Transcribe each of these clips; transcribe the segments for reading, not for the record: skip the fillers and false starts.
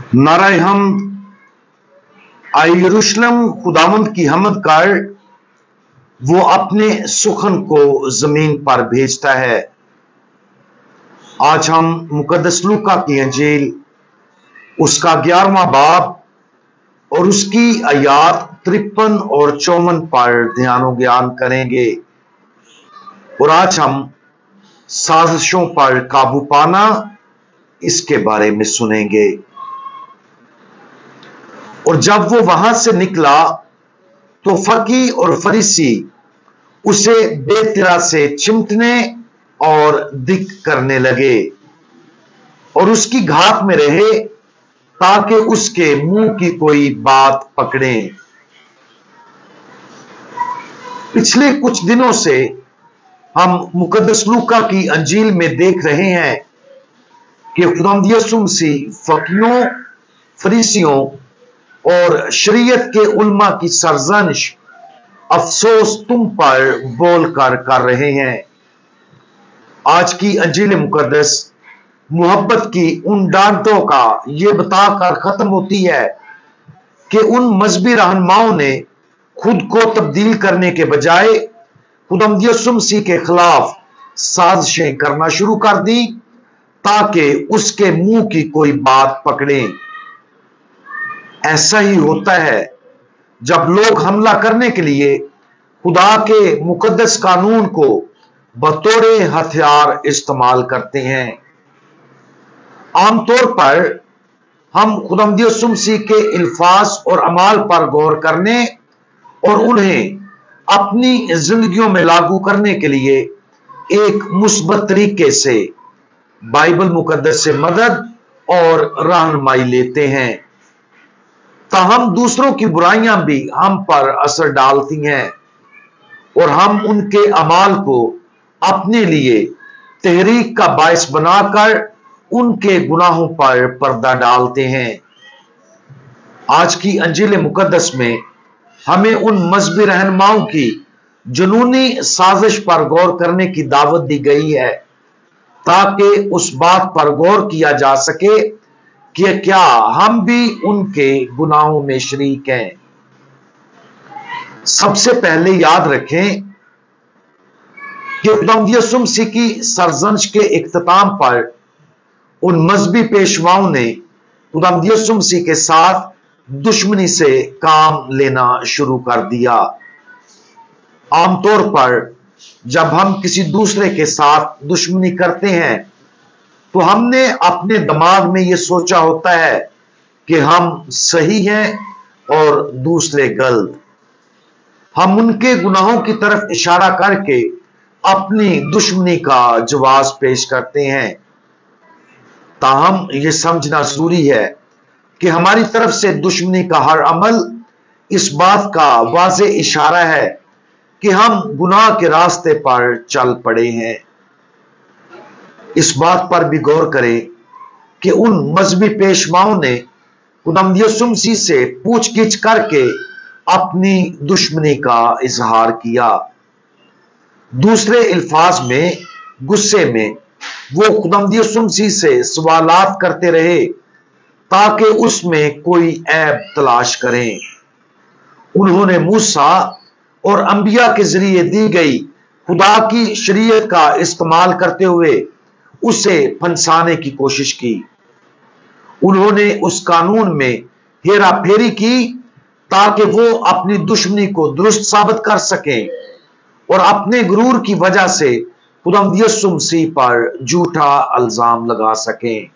नाराए हम यरूशलेम खुदावंद की हमद कर वो अपने सुखन को जमीन पर भेजता है। आज हम मुकद्दस लूका की अंजील उसका 11वां बाब और उसकी आयात 53 और 54 पर ध्यान ज्ञान करेंगे। और आज हम साजिशों पर काबू पाना इसके बारे में सुनेंगे। और जब वो वहां से निकला तो फकी और फरीसी उसे बेतिरा से चिमटने और दिक करने लगे और उसकी घात में रहे ताकि उसके मुंह की कोई बात पकड़े। पिछले कुछ दिनों से हम मुकद्दस लूका की अंजील में देख रहे हैं कि खुदावंद यीशु मसीह फकीयों, फरीसियों और शरीयत के उलमा की सरजनिश अफसोस तुम पर बोलकर कर रहे हैं। आज की अंजील मुकद्दस मोहब्बत की उन डांटों का ये बताकर खत्म होती है कि उन मजहबी रहनुमाओं ने खुद को तब्दील करने के बजाय खुदावंद यीशु मसीह के खिलाफ साजिशें करना शुरू कर दी ताकि उसके मुंह की कोई बात पकड़े। ऐसा ही होता है जब लोग हमला करने के लिए खुदा के मुकद्दस कानून को बतौर हथियार इस्तेमाल करते हैं। आमतौर पर हम खुदावंद यीशु मसीह के अल्फाज और अमाल पर गौर करने और उन्हें अपनी जिंदगियों में लागू करने के लिए एक मुस्बत तरीके से बाइबल मुकद्दस से मदद और रहनुमाई लेते हैं। ताहम दूसरों की बुराइयां भी हम पर असर डालती हैं और हम उनके अमाल को अपने लिए तहरीक का बायस बनाकर उनके गुनाहों पर पर्दा डालते हैं। आज की अंजील मुकद्दस में हमें उन मजहबी रहनुमाओं की जुनूनी साजिश पर गौर करने की दावत दी गई है ताकि उस बात पर गौर किया जा सके कि क्या हम भी उनके गुनाहों में शरीक हैं। सबसे पहले याद रखें कि खुदावंद यीशु मसीह की सरजनिश के इख्तिताम पर उन मजहबी पेशवाओं ने खुदावंद यीशु मसीह के साथ दुश्मनी से काम लेना शुरू कर दिया। आमतौर पर जब हम किसी दूसरे के साथ दुश्मनी करते हैं तो हमने अपने दिमाग में यह सोचा होता है कि हम सही हैं और दूसरे गलत। हम उनके गुनाहों की तरफ इशारा करके अपनी दुश्मनी का जवाब पेश करते हैं। ताहम यह समझना जरूरी है कि हमारी तरफ से दुश्मनी का हर अमल इस बात का वाज़े इशारा है कि हम गुनाह के रास्ते पर चल पड़े हैं। इस बात पर भी गौर करें कि उन मजहबी पेशवाओं ने खुदावंद यीशु मसीह से पूछगिछ करके अपनी दुश्मनी का इजहार किया। दूसरे अल्फाज में गुस्से में वो खुदावंद यीशु मसीह से सवालात करते रहे ताकि उसमें कोई ऐब तलाश करें। उन्होंने मूसा और अंबिया के जरिए दी गई खुदा की शरीयत का इस्तेमाल करते हुए उसे फंसाने की कोशिश की। उन्होंने उस कानून में हेरा फेरी की ताकि वो अपनी दुश्मनी को दुरुस्त साबित कर सकें और अपने गुरूर की वजह से खुदावंद यीशु मसीह पर झूठा इल्जाम लगा सकें।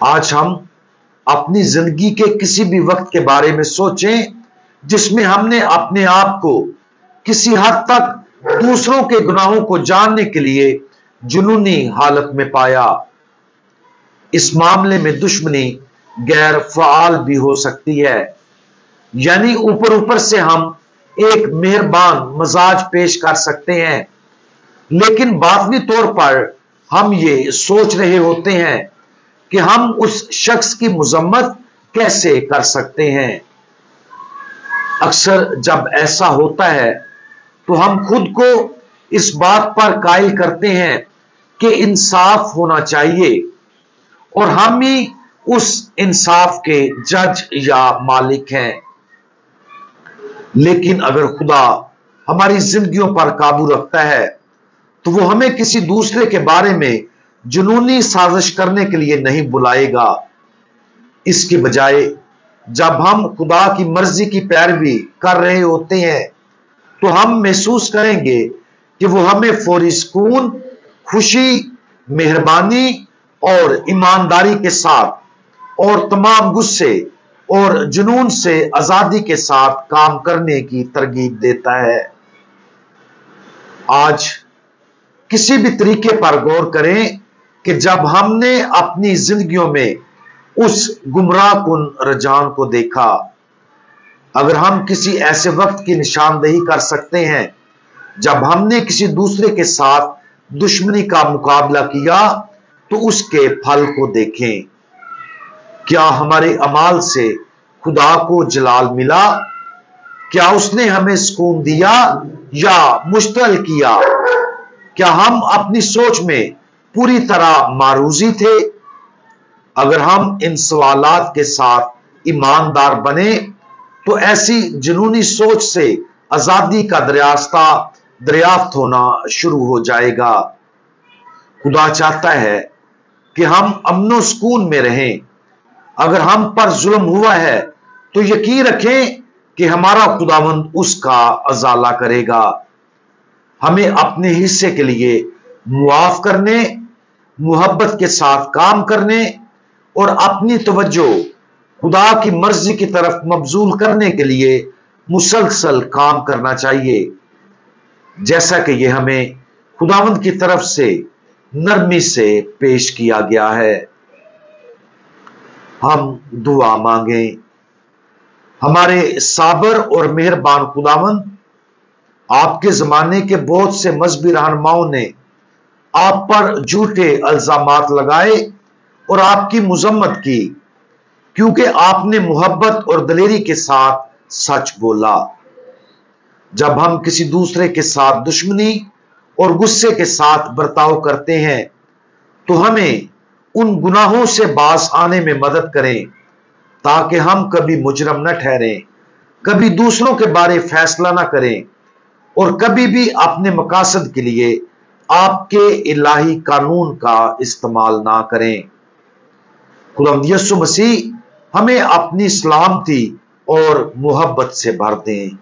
आज हम अपनी जिंदगी के किसी भी वक्त के बारे में सोचें जिसमें हमने अपने आप को किसी हद तक दूसरों के गुनाहों को जानने के लिए जुनूनी हालत में पाया। इस मामले में दुश्मनी गैर फ़ाल भी हो सकती है, यानी ऊपर ऊपर से हम एक मेहरबान मजाज पेश कर सकते हैं लेकिन बातनी तौर पर हम ये सोच रहे होते हैं कि हम उस शख्स की मजम्मत कैसे कर सकते हैं। अक्सर जब ऐसा होता है तो हम खुद को इस बात पर कायल करते हैं कि इंसाफ होना चाहिए और हम ही उस इंसाफ के जज या मालिक हैं। लेकिन अगर खुदा हमारी जिंदगियों पर काबू रखता है तो वो हमें किसी दूसरे के बारे में जुनूनी साजिश करने के लिए नहीं बुलाएगा। इसके बजाय जब हम खुदा की मर्जी की पैरवी कर रहे होते हैं तो हम महसूस करेंगे कि वो हमें फौरी सुकून, खुशी, मेहरबानी और ईमानदारी के साथ और तमाम गुस्से और जुनून से आजादी के साथ काम करने की तरगीब देता है। आज किसी भी तरीके पर गौर करें कि जब हमने अपनी जिंदगियों में उस गुमराह कुन रुझान को देखा, अगर हम किसी ऐसे वक्त की निशानदेही कर सकते हैं जब हमने किसी दूसरे के साथ दुश्मनी का मुकाबला किया, तो उसके फल को देखें। क्या हमारे अमाल से खुदा को जलाल मिला? क्या उसने हमें सुकून दिया या मुश्तल किया? क्या हम अपनी सोच में पूरी तरह मारूजी थे? अगर हम इन सवालात के साथ ईमानदार बने तो ऐसी जुनूनी सोच से आजादी का दरियाफ्त होना शुरू हो जाएगा। खुदा चाहता है कि हम अमनो सुकून में रहें। अगर हम पर जुल्म हुआ है तो यकीन रखें कि हमारा खुदावंद उसका अजाला करेगा। हमें अपने हिस्से के लिए मुआफ करने, मुहब्बत के साथ काम करने और अपनी तवज्जो खुदा की मर्जी की तरफ मबजूल करने के लिए मुसलसल काम करना चाहिए, जैसा कि यह हमें खुदावंद की तरफ से नरमी से पेश किया गया है। हम दुआ मांगें। हमारे साबर और मेहरबान खुदावंद, आपके जमाने के बहुत से मजहबी रहनुमाओं ने आप पर झूठे इल्जामात लगाए और आपकी मुजम्मत की, क्योंकि आपने मोहब्बत और दलेरी के साथ सच बोला। जब हम किसी दूसरे के साथ दुश्मनी और गुस्से के साथ बर्ताव करते हैं तो हमें उन गुनाहों से बाज आने में मदद करें, ताकि हम कभी मुजरम न ठहरें, कभी दूसरों के बारे फैसला न करें और कभी भी अपने मकासद के लिए आपके इलाही कानून का इस्तेमाल ना करें। खुदावंद यीशु मसीह हमें अपनी सलामती और मोहब्बत से भर दें।